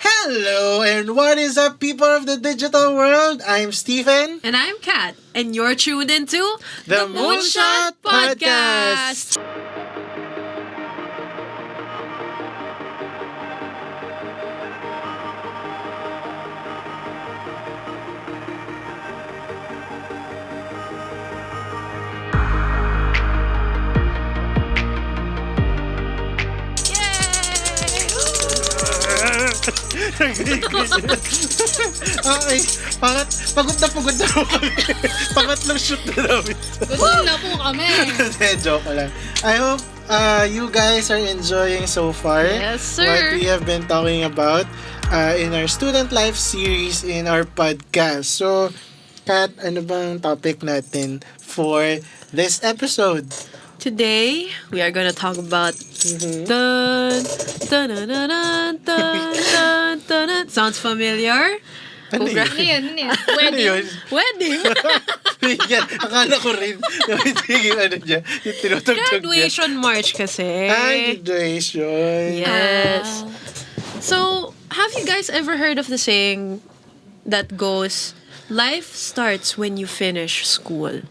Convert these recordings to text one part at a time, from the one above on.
Hello, and what is up, people of the digital world? I'm Stephen. And I'm Kat, and you're tuned into The Moonshot Podcast. Okay, pagod na ako kami. Pangatlong shoot na namin. Gusto na po kami. Joke lang. I hope you guys are enjoying so far Yes, sir. what we have been talking about in our student life series in our podcast. So, Kat, ano bang topic natin for this episode? Today, we are gonna talk about dun, dun, dun, dun, dun, dun, dun, dun. Sounds familiar? Ano yun? Ano yun? Ano yun? Wedding! Yan, akala ko rin. Yung ano niya, yung tinutugtog niya. Graduation March kasi. Ay, graduation. Yes. So, have you guys ever heard of the saying that goes, life starts when you finish school?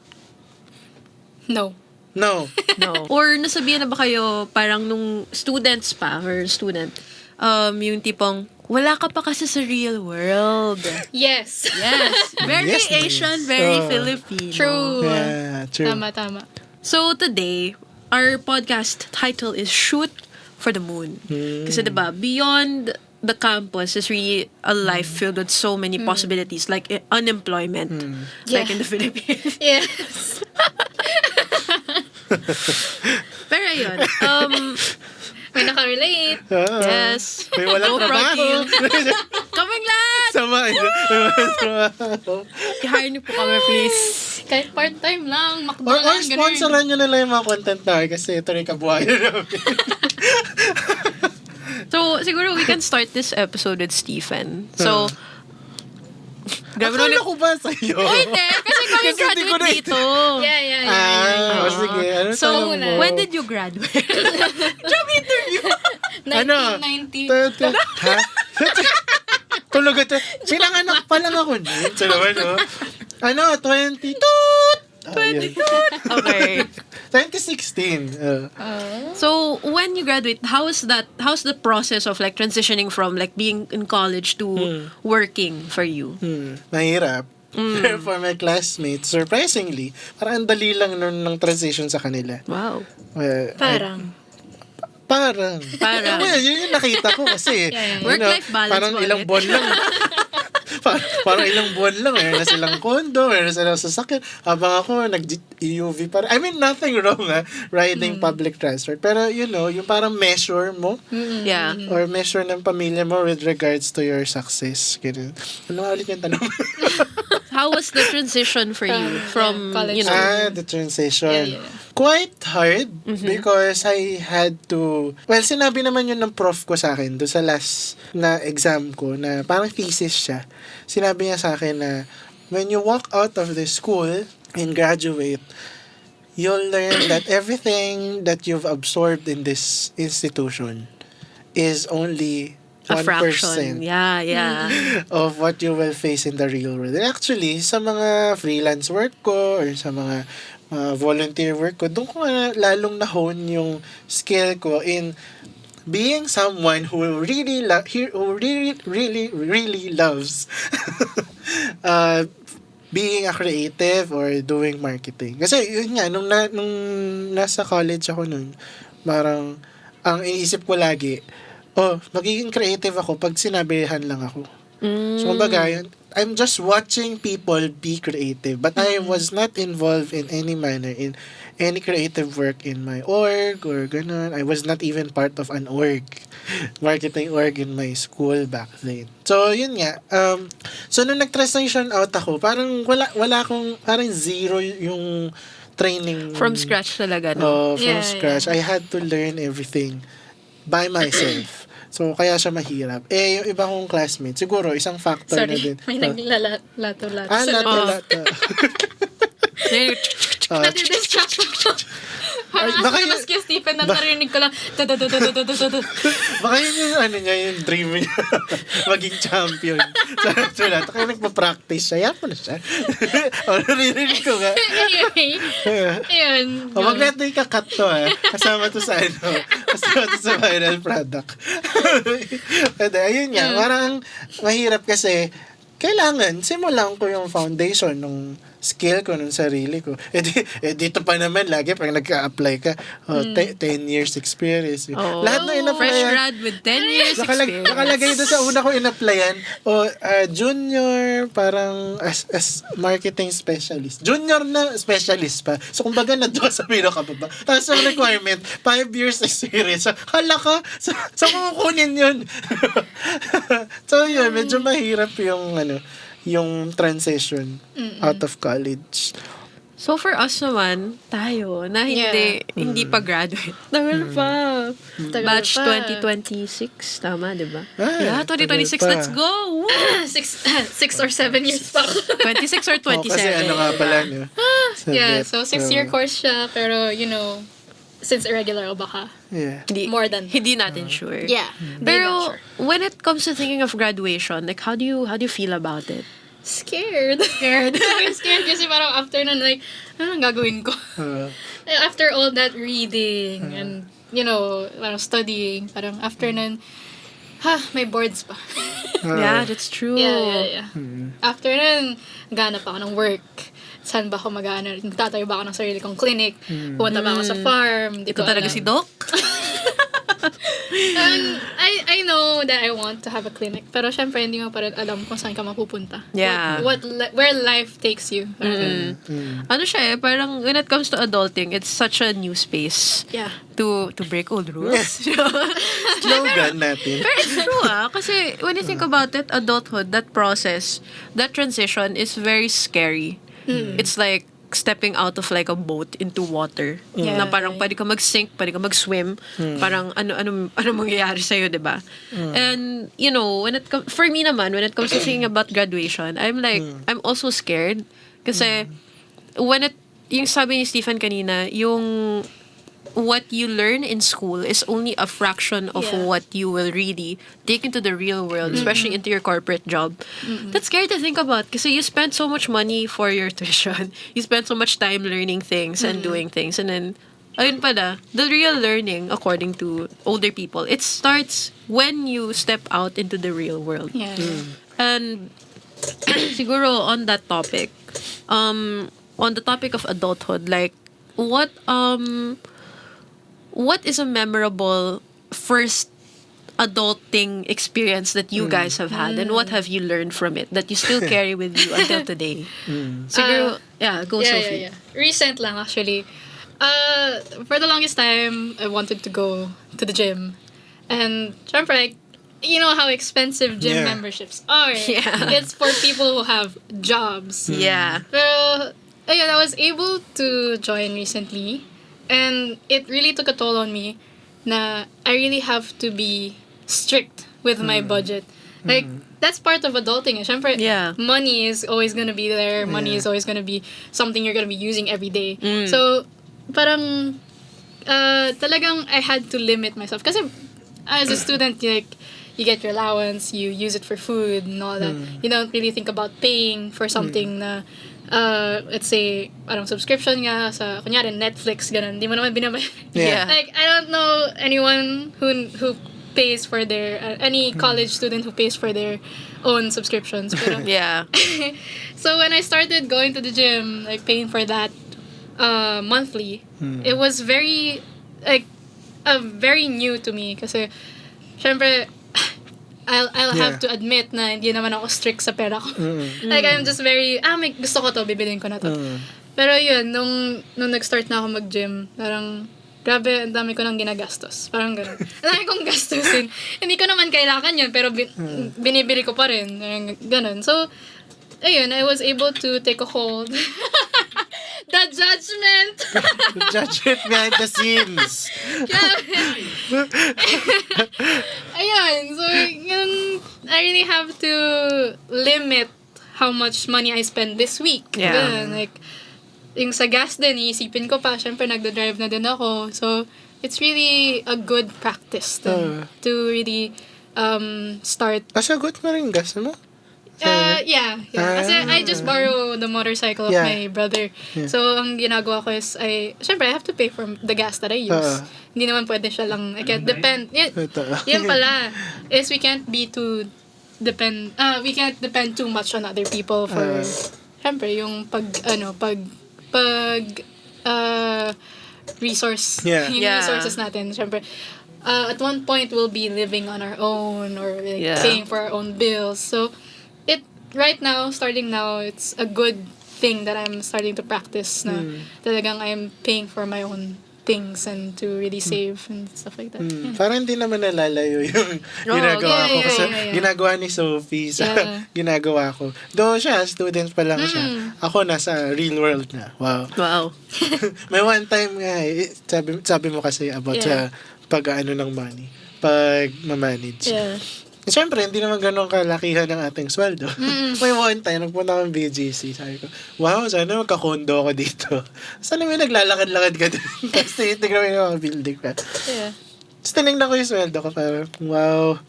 No. No. No. Or nasabihan na ba kayo, parang nung students pa, or student, yung tipong, wala ka pa kasi sa real world. Yes. Yes. Very Yes, Asian, yes. very Filipino. True. Yeah, true. Tama. So today, our podcast title is Shoot for the Moon. Kasi diba, beyond the campus is really a life filled with so many possibilities, like unemployment, like in the Philippines. Yes. Pero yun, May nakarelate. yes. May walang No trabaho. Kaming lahat! Sama yun. May walang trabaho. I-hire niyo po kami, please. Kahit part-time lang, McDo Or lang, sponsoran nyo nila yung mga content na kasi ito rin kabuhayan namin. So, siguro we can start this episode with Stephen. So, grabe Akala ulit. ko ba sa'yo? Oh, hindi. Kasi kami Kasi hindi ko graduate dito. Yeah. Sige. Ano So, tanong mo? when did you graduate? Job interview! 1990. Ha? Tulog ito. Pinanganak pa lang ako nun. So naman, no? 22! Okay. 2016. So, when you graduate, how's the process of like transitioning from like being in college to working for you? Mahirap. Pero for my classmates, surprisingly, parang ang dali lang nun ng transition sa kanila. Wow. Parang. Well, yun yung nakita ko kasi. Yeah. Work-life balance parang mo ilang ulit. buwan lang. Parang ilang buwan lang. Meron na silang condo, meron na silang sasakyan. Habang ako, nag-UV pa rin. I mean, nothing wrong, riding public transport. Pero, yung parang measure mo. Yeah. Or measure ng pamilya mo with regards to your success. Ganun. Ano nga ulit yung tanong? How was the transition for you from, college The transition. Yeah. Quite hard because I had to... Well, sinabi naman yun ng prof ko sa akin doon sa last na exam ko na parang thesis siya. Sinabi niya sa akin na when you walk out of the school and graduate, you'll learn that everything that you've absorbed in this institution is only a 1% fraction. Yeah. of what you will face in the real world. And actually, sa mga freelance work ko or sa mga volunteer work ko, doon ko lalong na-hone yung skill ko in being someone who really loves being a creative or doing marketing. Kasi yun nga, nung nasa college ako nun, parang ang iniisip ko lagi, magiging creative ako pag sinabihan lang ako. So, kumbaga, I'm just watching people be creative, but I was not involved in any manner in any creative work in my org or ganun. I was not even part of an org, marketing org in my school back then. So, yun nga. So, nung nag-transition out ako, parang wala akong, parang zero yung training. From scratch talaga, no? From scratch. I had to learn everything by myself. So, kaya siya mahirap. Yung iba kong classmates, siguro, isang factor na din. May naglalato-lato. Lato-lato. Nadidistract ako. baka yun, Mas kaya Stephen na narinig ko lang. baka yun yung niya, yung dream niya. Maging champion. So lahat, kaya nagpa-practice siya. Yan pala siya. Narinig ko nga. Anyway, ayun. Wag natin ikakat to Kasama to sa Kasama to sa final product. Ayun nga, parang mahirap kasi kailangan simulan ko yung foundation ng skill ko, ng sarili ko. Dito pa naman, lagi pag nagka-apply ka, 10 years experience. Lahat na in-applyan. Fresh grad with 10 years experience. Nakalagay doon sa una ko in-applyan, junior, parang as marketing specialist. Junior na specialist pa. So, kumbaga na doon sa pinakababa. Tapos ang requirement, 5 years experience. Hala ka, sa kukunin yun. So, yun, medyo mahirap yung transition out of college. So for us naman, tayo, na hindi pa graduate. Tagal pa. Batch 2026, tama, di ba? Yeah, 2026, let's go! Woo! 6 or 7 years pa ako. 26 or 27. Kasi nga pala, no? Yeah, so 6-year course siya, pero since irregular o baka more than Hindi natin sure. Yeah. Pero when it comes to thinking of graduation, like how do you feel about it? Scared. Scared kasi parang after nun, like, anong gagawin ko? After all that reading and, parang studying, parang after nun, may boards pa. Yeah, that's true. Yeah. After nun, ganap ako ng work. Saan ba ako tatayo ba ako ng sarili kong clinic? Pumunta ba ako sa farm? Ito talaga si Doc? I know that I want to have a clinic, pero syempre hindi mo pa rin alam kung saan ka mapupunta. Yeah. Where life takes you. Ano siya parang when it comes to adulting, it's such a new space. Yeah. To break old rules. Slogan natin. Pero it's true kasi when you think about it, adulthood, that process, that transition is very scary. It's like stepping out of like a boat into water. Yeah. Na parang pwede ka mag-sink, pwede ka mag-swim. Parang ano mangyayari sa'yo, diba? And, for me naman, when it comes to thinking about graduation, I'm also scared. Kasi, yung sabi ni Stephen kanina, yung what you learn in school is only a fraction of what you will really take into the real world, especially into your corporate job. That's scary to think about kasi you spend so much money for your tuition. You spend so much time learning things and doing things. And then, ayun pala, the real learning, according to older people, it starts when you step out into the real world. Yeah. And siguro on that topic, on the topic of adulthood, like, what is a memorable first adulting experience that you guys have had and what have you learned from it that you still carry with you until today? Siguro, Sophie. Yeah. Recent lang actually. For the longest time, I wanted to go to the gym. And syempre, like, you know how expensive gym memberships are. Yeah. It's for people who have jobs. Yeah. Pero, ayun, I was able to join recently. And it really took a toll on me na I really have to be strict with my budget. Like, that's part of adulting. Syempre, money is always gonna be there. Money is always gonna be something you're gonna be using every day. So, parang, talagang I had to limit myself. Kasi, as a student, you get your allowance, you use it for food and all that. You don't really think about paying for something na, let's say, parang subscription nga sa, kunyari, Netflix, ganun. Di mo naman binabayad. Yeah. Like, I don't know anyone who pays for their, any college student who pays for their own subscriptions. Pero, Yeah. so when I started going to the gym, like, paying for that monthly, it was very, like, very new to me. Kasi, syempre, I'll have to admit na hindi naman ako strict sa pera ko. Like, I'm just very, may gusto ko to, bibilin ko na to. Pero yun, nung nag-start na ako mag-gym, parang, grabe, ang dami ko nang ginagastos. Parang gano'n. Ang dami kong gastusin. Hindi ko naman kailangan yun, pero binibili ko pa rin. Gano'n. So, ayun, I was able to take a hold. The judgment! The judgment behind the scenes. Ayun, so, yun, I really have to limit how much money I spend this week. Yeah. Ganun, like, yung sa gas din, iisipin ko pa, syempre nagda-drive na din ako. So, it's really a good practice to really start. Sagot mo rin gas mo? Yeah. Kasi I just borrow the motorcycle of my brother. Yeah. So, ang ginagawa ko is, syempre, I have to pay for the gas that I use. Hindi naman pwede siya lang, I can't depend. Yan pala, is we can't depend too much on other people for, syempre, yung resources natin. Syempre, at one point, we'll be living on our own or paying for our own bills. So, starting now, it's a good thing that I'm starting to practice na talagang I'm paying for my own things and to really save and stuff like that. Yeah. Parang hindi naman nalalayo yung ginagawa ko. Kasi ginagawa ni Sophie sa ginagawa ko. Though siya, student pa lang siya. Ako nasa real world na. Wow. May one time nga, sabi mo kasi about sa pag-ano ng money. Pag ma-manage. Yeah. Siyempre, hindi naman ganun kalakihan ng ating sweldo. May one time, nagpunta akong BGC. Sabi ko, wow, sana magka-condo ako dito. Sana may naglalakad-lakad ka din. Tapos titignan mo yung mga building ka. Yeah. Tapos tinignan ko yung sweldo ko. Parang, wow.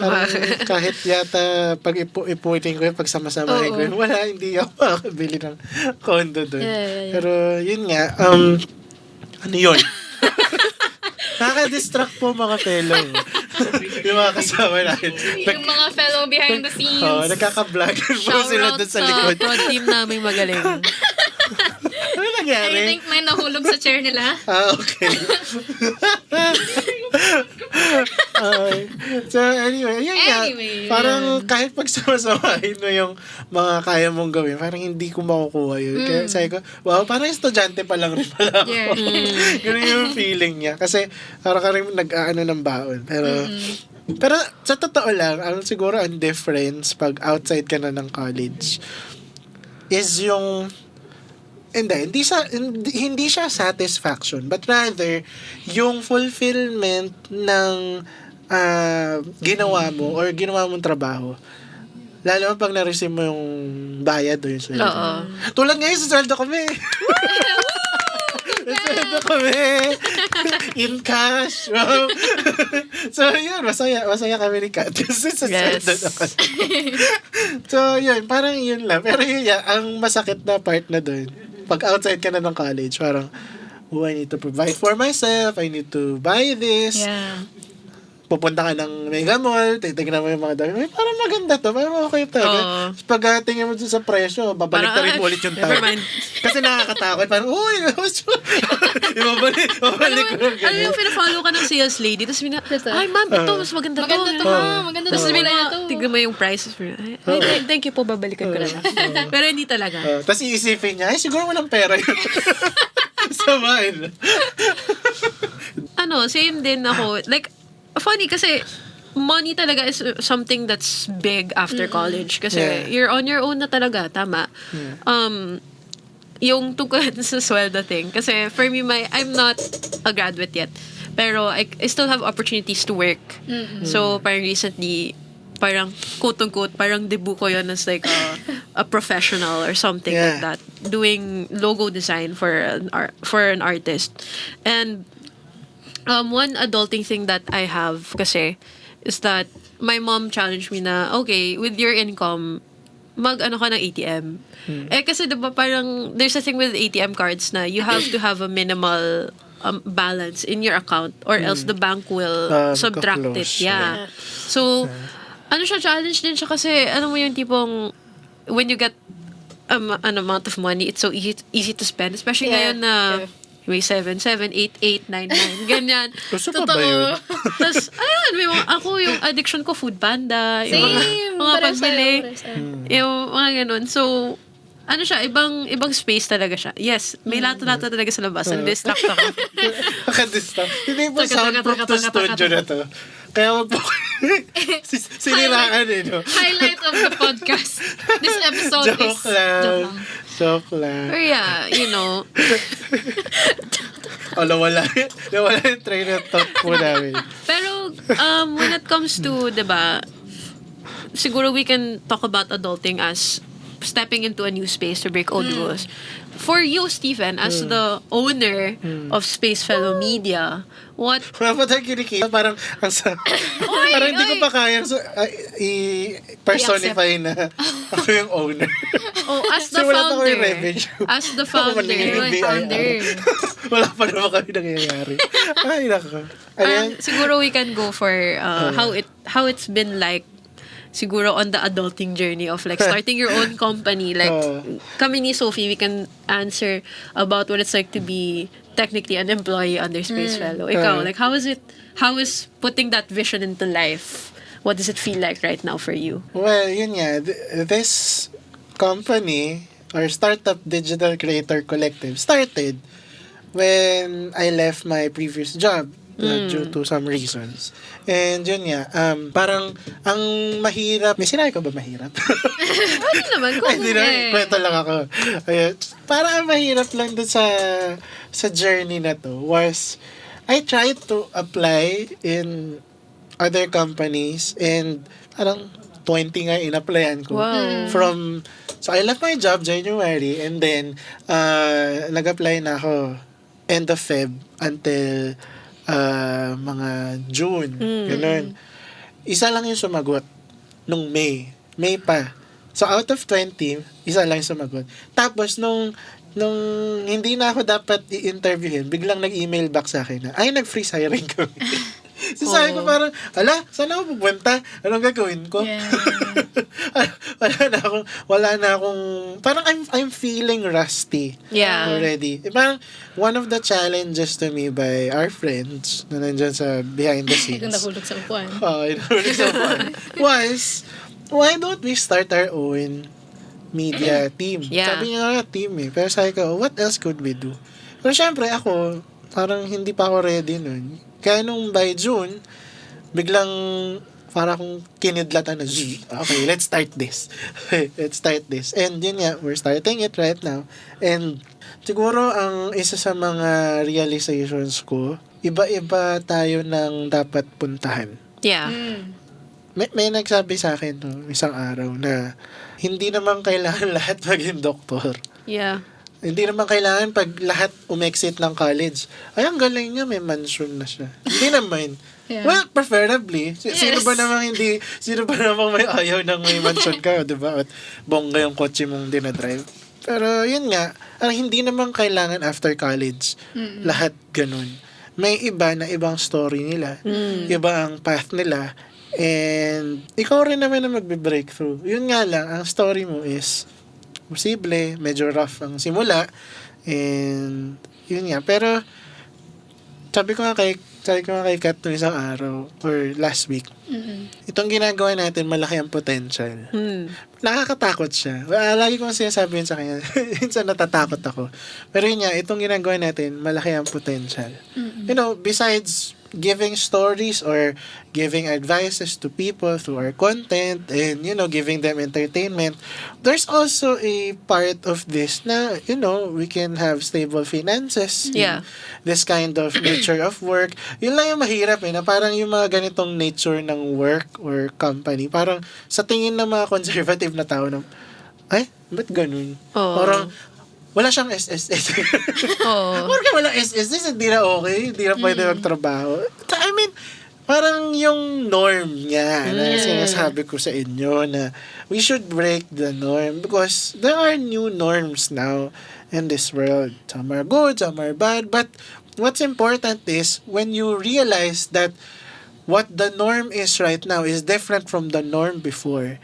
Parang kahit yata pag ipunin ko yun, pag sama-samahin ko yun, wala, hindi ako makakabili ng condo doon. Yeah. Pero yun nga, ano yun? Nakaka-distract po mga fellow. Yung mga kasama natin. Yung mga fellow behind the scenes. Nagkaka-vlogger po sila doon sa likod. Shout out sa team naming magaling. Ano nangyari? I think may nahulog sa chair nila. Okay. So anyway, yun nga. Parang kahit pagsama-samahin mo yung mga kaya mong gawin, parang hindi ko makukuha yun. Kaya sabi ko, wow, parang estudyante pa lang rin pala ako. Ganun yung feeling niya. Kasi parang ka rin nag-aano ng baon. Pero sa totoo lang, siguro ang difference pag outside ka na ng college is yung hindi siya satisfaction, but rather yung fulfillment ng ginawa mo or ginawa mong trabaho. Lalo pag na-receive mo yung bayad o yung sweldo. Tulad ngayon sa sweldo kami. Sweldo kami. In cash. Wow. So, yun. Masaya kami ni Kat. Kasi sa sweldo na kami. So, yun. Parang yun lang. Pero yun yan. Ang masakit na part na doon. Pag outside ka na ng college, parang, I need to provide for myself. I need to buy this. Yeah. Pupunta ka ng Mega Mall, titignan mo yung mga dami. Parang maganda to, parang okay talaga. Pag tingin mo dun sa presyo, babalik na rin mo ulit yung tao. Kasi nakakatakot. Parang, uy, ibabalik ko. Alam yung pinafollow ka ng sales lady, tapos ay ma'am, ito, mas maganda to. Maganda to. Tapos tignan mo yung prices. Ay, thank you po, babalikan ko na lang. Pero hindi talaga. Tapos iisipin niya, ay, siguro walang pera yun. Samahin. Same din ako. Like, funny kasi money talaga is something that's big after college kasi you're on your own na talaga, tama. Yung tungkol sa sweldo thing kasi for me, I'm not a graduate yet, pero I still have opportunities to work. So parang recently, parang quote-unquote, parang debut ko yun as like a professional or something like that, doing logo design for an artist. And one adulting thing that I have kasi is that my mom challenged me na, okay, with your income, mag-ano ka ng ATM. Kasi diba parang, there's a thing with ATM cards na you have to have a minimal balance in your account or else the bank will subtract it. Yeah. So, challenge din siya kasi, mo yung tipong, when you get an amount of money, it's so easy to spend. Especially ngayon na, may 7, 8, 8, 9, 9. Ganyan. Gusto pa ba yun? Tapos, ako yung addiction ko, food panda. Yung mga pagbili. Yung mga ganun. So, ibang space talaga siya. Yes, may lato-lato talaga sa labas. Distract ako. Nakadistract. Hindi po soundproof to studio na to. Kaya wag po siniraan no? Highlight of the podcast. This episode Joke lang. Or yeah, nawala yung train of thought po namin. Pero, when it comes to, diba, siguro we can talk about adulting as stepping into a new space to break old rules. For you, Stephen, as the owner of Spacefellow Media, what... Wala pa tayo kinikita. Parang, parang hindi ko pa kayang i-personify na ako yung owner. Oh, as the So, wala pa founder. kami revenue. As the Ako founder. mali yung Like BIR. founder. Wala pa naman kami nangyayari. Ay, nako. Ano yan? Siguro we can go for how it's been like siguro on the adulting journey of like starting your own company. Like kami ni Sophie, we can answer about what it's like to be technically an employee under Spacefellow. Ikaw, like how is putting that vision into life? What does it feel like right now for you? Well, yun nga. This company or startup digital creator collective started when I left my previous job due to some reasons. And yun nga, parang ang mahirap, may sinabi ko ba mahirap? Pwede naman kung Hindi na, kwento lang ako. Ayun, parang ang mahirap lang dun sa journey na to was I tried to apply in other companies and parang 20 nga in-applyan ko. Wow. So I left my job January and then nag-apply na ako end of Feb until mga June. Ganun. Isa lang yung sumagot nung May. May pa. So out of 20, isa lang yung sumagot. Tapos nung hindi na ako dapat i-interviewin, biglang nag-email back sa akin na, ay, nag-freeze hiring kami. So sabi ko parang, saan ako pupunta? Anong gagawin ko? Yeah. wala na akong, parang I'm feeling rusty already. Parang, one of the challenges to me by our friends na nandyan sa behind the scenes. Kung nahulog sa upuan. Nahulog sa upuan. Was, why don't we start our own media team? Yeah. Sabi niya nga team eh. Pero sabi ko, what else could we do? Pero syempre ako, parang hindi pa ako ready nun. Kaya nung by June, biglang para akong kinidlatan na, okay, let's start this. Let's start this. And yun nga, we're starting it right now. And siguro ang isa sa mga realizations ko, iba-iba tayo ng dapat puntahan. Yeah. May nagsabi sa akin isang araw na hindi naman kailangan lahat maging doktor. Yeah. Hindi naman kailangan pag lahat umexit ng college. Ay, ang galing niya, may mansion na siya. Hindi naman. Yeah. Well, preferably. Sino Yes. ba namang may ayaw ng may mansion ka, di ba? At bongga yung kotse mong dinadrive. Pero yun nga, hindi naman kailangan after college. Lahat ganun. May iba na ibang story nila. Iba ang path nila. And ikaw rin naman na magbe-breakthrough. Yun nga lang, ang story mo is posible, medyo rough ang simula. And yun nga. Pero sabi ko nga kay Kat nung isang araw or last week, itong ginagawa natin, malaki ang potential. Nakakatakot siya. Lagi ko sinasabi yun sa kanya. Minsan natatakot ako. Pero yun nga, itong ginagawa natin, malaki ang potential. You know, besides giving stories or giving advices to people through our content and, you know, giving them entertainment, there's also a part of this na, you know, we can have stable finances. Yeah. This kind of nature of work. Yun lang yung mahirap na parang yung mga ganitong nature ng work or company, parang sa tingin ng mga conservative na tao na, ay, ba't ganun? Parang, wala siyang SSS. Porque wala SSS, hindi na okay. Hindi na pwede magtrabaho. I mean, parang yung norm niya na sinasabi ko sa inyo na we should break the norm because there are new norms now in this world. Some are good, some are bad. But what's important is when you realize that what the norm is right now is different from the norm before,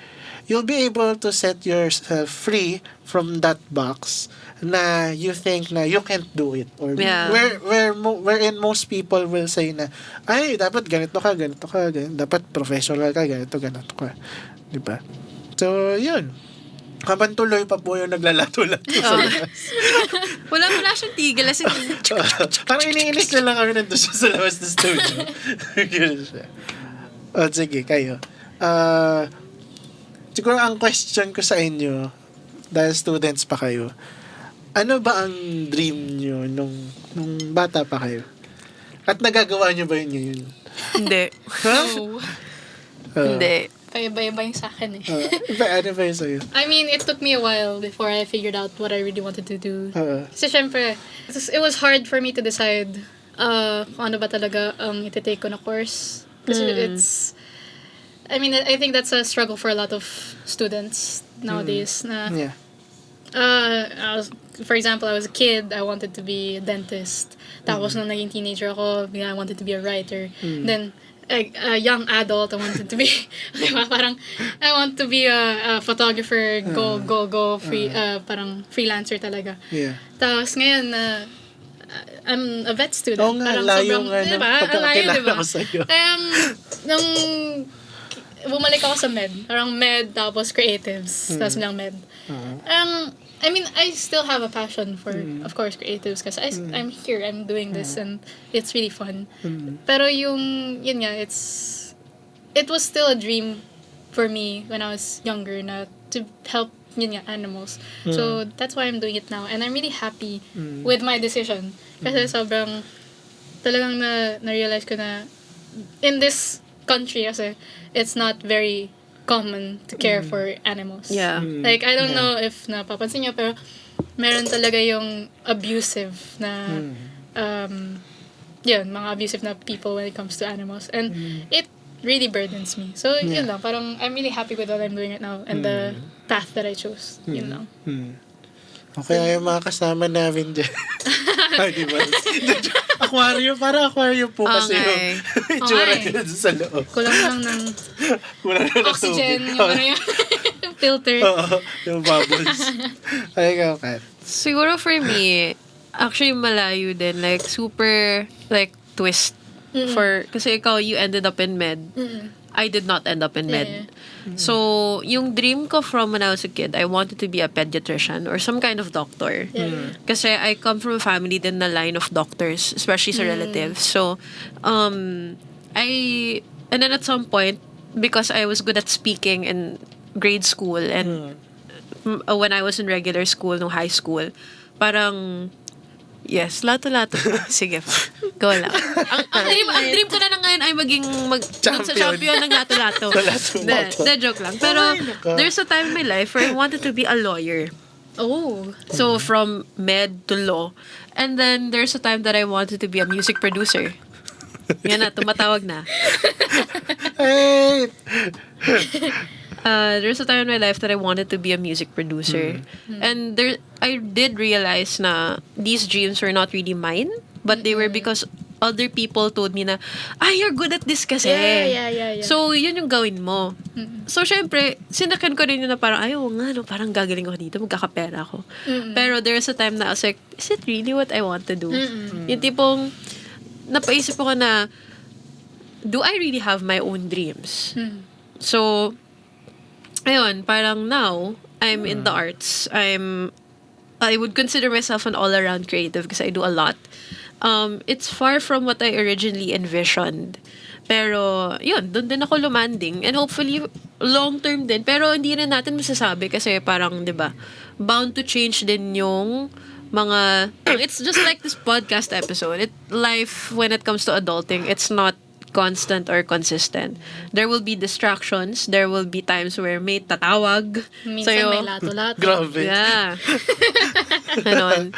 you'll be able to set yourself free from that box na you think na you can't do it or wherein most people will say na ay dapat ganito ka dapat professional ka ganito ka, di ba? So yun, habang tuloy pa po yung naglalato-lato sa labas. wala siyang tigil as in, parang iniinis na lang kami nandun siya sa labas ng studio. Ganun siya. Sige, kayo. Siguro ang question ko sa inyo, dahil students pa kayo, ano ba ang dream nyo nung bata pa kayo? At nagagawa nyo ba yun ngayon? hindi. Ha? Oh. Hindi. paiba-iba yung sa akin eh. Ano ba yun sa'yo? I mean, it took me a while before I figured out what I really wanted to do. Kasi syempre, it was hard for me to decide kung ano ba talaga ang iti-take ko na course. Kasi I mean, I think that's a struggle for a lot of students nowadays. Yeah. For example, I was a kid, I wanted to be a dentist. Tapos nung naging teenager ako, I wanted to be a writer. Then, a young adult, I wanted to be, diba, parang, I want to be a photographer, go, parang freelancer talaga. Yeah. Tapos ngayon, I'm a vet student. Oo nga, parang layo sobrang, nga ng diba? pagkakakilala Diba? ko sa'yo. Nung bumalik ako sa med, parang med, tapos creatives, tapos lang med. I mean, I still have a passion for, of course, creatives kasi I'm here, I'm doing this, and it's really fun. Pero yun nga, it was still a dream for me when I was younger na to help, yun nga, animals. So, that's why I'm doing it now. And I'm really happy with my decision. Kasi sobrang, talagang na-realize ko na, in this country kasi, it's not very common to care for animals. Yeah. Like, I don't know if napapansin nyo, pero meron talaga yung abusive na, yun, mga abusive na people when it comes to animals. And it really burdens me. So, yun lang. Parang, I'm really happy with what I'm doing right now and the path that I chose. Yun lang. Okay, yung mga kasama namin dyan. Ay, diba? Aquarium, para aquarium po kasi yung itsura nila sa loob. Kulang lang ng oxygen, tubig. yung ano yung filter. Oo, yung bubbles. Ay, ikaw, Kat. Siguro for me, actually malayo din. Like, super, like, twist. Kasi ikaw, you ended up in med. I did not end up in med. Yeah. So, yung dream ko from when I was a kid, I wanted to be a pediatrician or some kind of doctor. Kasi I come from a family din na line of doctors, especially sa relatives. So, and then at some point, because I was good at speaking in grade school and when I was in regular school, no high school, parang, yes, lato-lato. Sige, go lang. Ang dream ko na ngayon ay maging champion ng lato-lato. De, joke lang. Pero there's a time in my life where I wanted to be a lawyer. Oh. So from med to law. And then there's a time that I wanted to be a music producer. Yan na, tumatawag na. Hey! There's a time in my life that I wanted to be a music producer. And I did realize na these dreams were not really mine, but they were because other people told me na, you're good at this kasi. Yeah. So, yun yung gawin mo. So, syempre, sinakan ko rin yun na parang, parang gagaling ako dito, magkakapera ako. Pero there's a time na I was like, is it really what I want to do? Yung tipong, napaisip ko na, do I really have my own dreams? So, ayun, parang now, I'm in the arts. I would consider myself an all-around creative kasi I do a lot. It's far from what I originally envisioned. Pero, yun, doon din ako lumanding. And hopefully, long-term din. Pero hindi rin natin masasabi kasi parang, di ba, bound to change din yung mga... It's just like this podcast episode. Life, when it comes to adulting, it's not constant or consistent. There will be distractions. There will be times where may tatawag. Minsan sa'yo. may lato-lato. Grabe. Yeah. Ganon.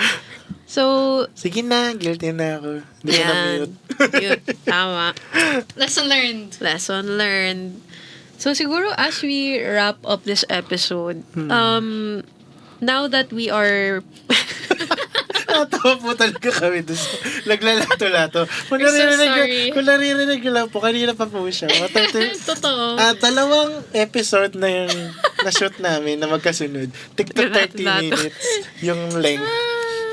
So, Sige na, guilty na ako. Hindi ko na-mute. Yun, tama. Lesson learned. So, siguro as we wrap up this episode, now that we are... Natawa po talaga kami doon. Naglalato-lato. Kung sorry. naririnig nyo lang po, kanina pa po siya. Totoo. Dalawang episode na yung na-shoot namin na magkasunod. TikTok 30 minutes yung length.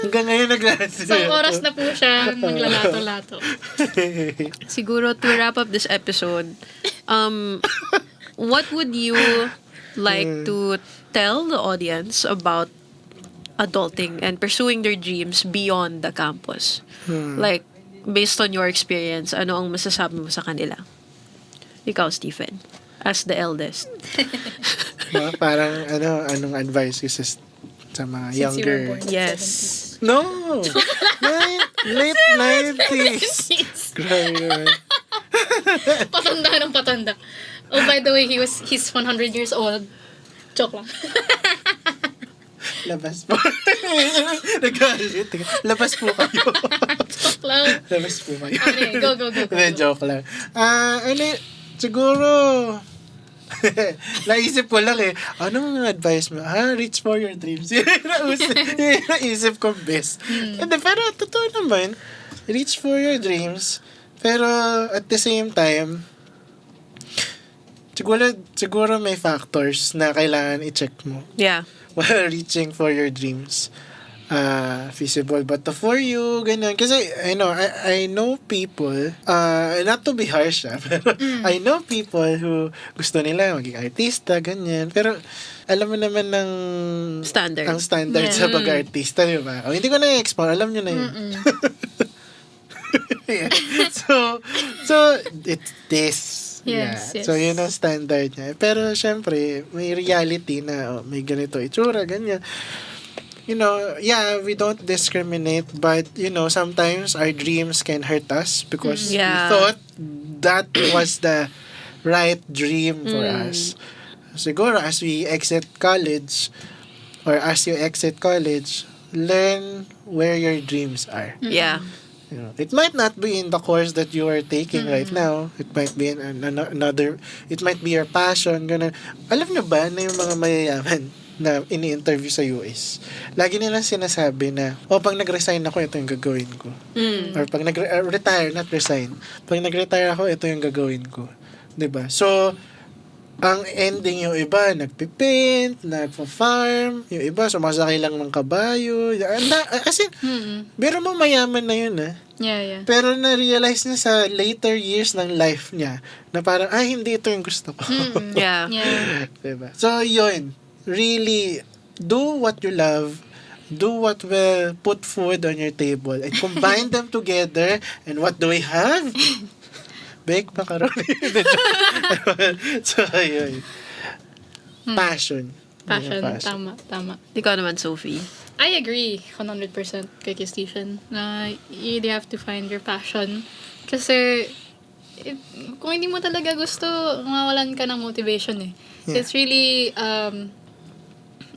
Hanggang ngayon naglalato. Isang oras na po siya maglalato-lato. Siguro to wrap up this episode, what would you like to tell the audience about adulting and pursuing their dreams beyond the campus? Like, based on your experience, ano ang masasabi mo sa kanila? Ikaw, Stephen, as the eldest. Parang anong advice ko sa mga Since younger... you were born in Yes. 70s. No! Late 90s. Grabe naman. Patanda ng patanda. Oh, by the way, he's 100 years old. Joke lang. Labas po. Nagalit. Labas po kayo. Joke lang. Labas po kayo. Okay, go. Hindi, joke lang. Siguro, naisip ko lang anong advice mo? Reach for your dreams. Naisip ko best. Hindi, pero totoo naman, reach for your dreams. Pero at the same time, siguro may factors na kailangan i-check mo. Yeah. While reaching for your dreams. Feasible ba to for you? Ganyan. Kasi, I know people, not to be harsh, pero I know people who gusto nila maging artista, ganyan. Pero, alam mo naman Standard. ang standard sa pag-artista, di ba? O, hindi ko na i-explore, alam nyo na yun. Yeah. So, it's this. Yes. So, yun ang standard niya. Pero, syempre, may reality na, may ganito itsura, ganyan. We don't discriminate, but, sometimes our dreams can hurt us because we thought that was the right dream for us. Siguro, as we exit college, or as you exit college, learn where your dreams are. Yeah. It might not be in the course that you are taking right now. It might be in another, it might be your passion. Ganun. Alam niyo ba na yung mga mayayaman na ini-interview sa US, lagi nilang sinasabi na, pag nag-resign ako, ito yung gagawin ko. Or pag retire, not resign. Pag nag-retire ako, ito yung gagawin ko. 'Di ba? So, ang ending yung iba, nagpipaint, nagpa-farm, yung iba, sumasakay lang ng kabayo. As in, pero mo mayaman na yun, Yeah. Pero na-realize niya sa later years ng life niya, na parang, hindi ito yung gusto ko. Yeah. Diba? So, yun. Really, do what you love. Do what will put food on your table. And combine them together. And what do we have? Baked macaroni. So, ayun. Passion. Tama. Ikaw naman, Sophie. I agree 100% kay Kistishan na you really have to find your passion. Kasi, kung hindi mo talaga gusto, mawalan ka ng motivation Yeah. It's really,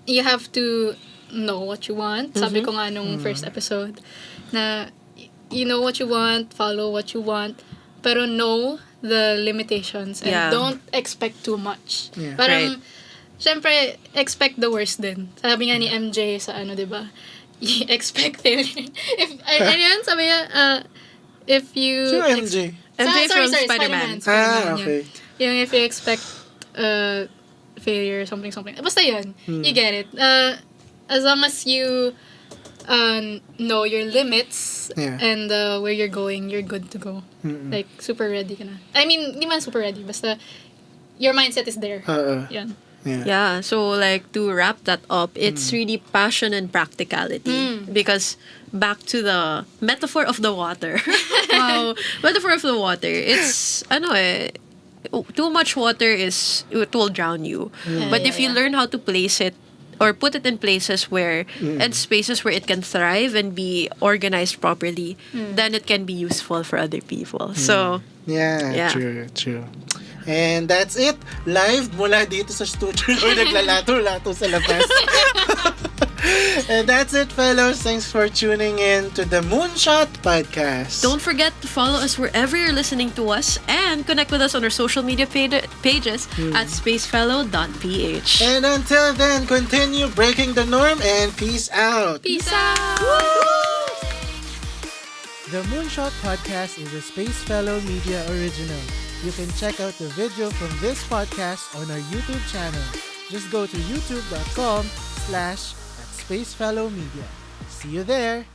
you have to know what you want. Sabi ko nga nung first episode, na you know what you want, follow what you want, pero know the limitations and don't expect too much. Yeah. Parang, syempre, expect the worst din. Sabi nga ni MJ sa diba? You expect failure. Sabi niya, if you... So, MJ? MJ from Spider-Man. Spider-Man. Okay. Yung if you expect failure, something. Basta yun. You get it. As long as you know your limits and where you're going, you're good to go. Like, super ready ka na. I mean, hindi man super ready. Basta, your mindset is there. Yan. Yeah, so like to wrap that up, it's really passion and practicality. Because back to the metaphor of the water. Wow, metaphor of the water. It's too much water it will drown you. But if you learn how to place it or put it in places where and spaces where it can thrive and be organized properly, then it can be useful for other people. So yeah. True. And that's it. Live mula dito sa studio. Naglalato-lato sa labas. And that's it, fellows. Thanks for tuning in to the Moonshot Podcast. Don't forget to follow us wherever you're listening to us and connect with us on our social media pages at spacefellow.ph. And until then, continue breaking the norm and peace out. Peace out! The Moonshot Podcast is a Spacefellow Media original. You can check out the video from this podcast on our YouTube channel. Just go to youtube.com/@SpaceFellowMedia. See you there!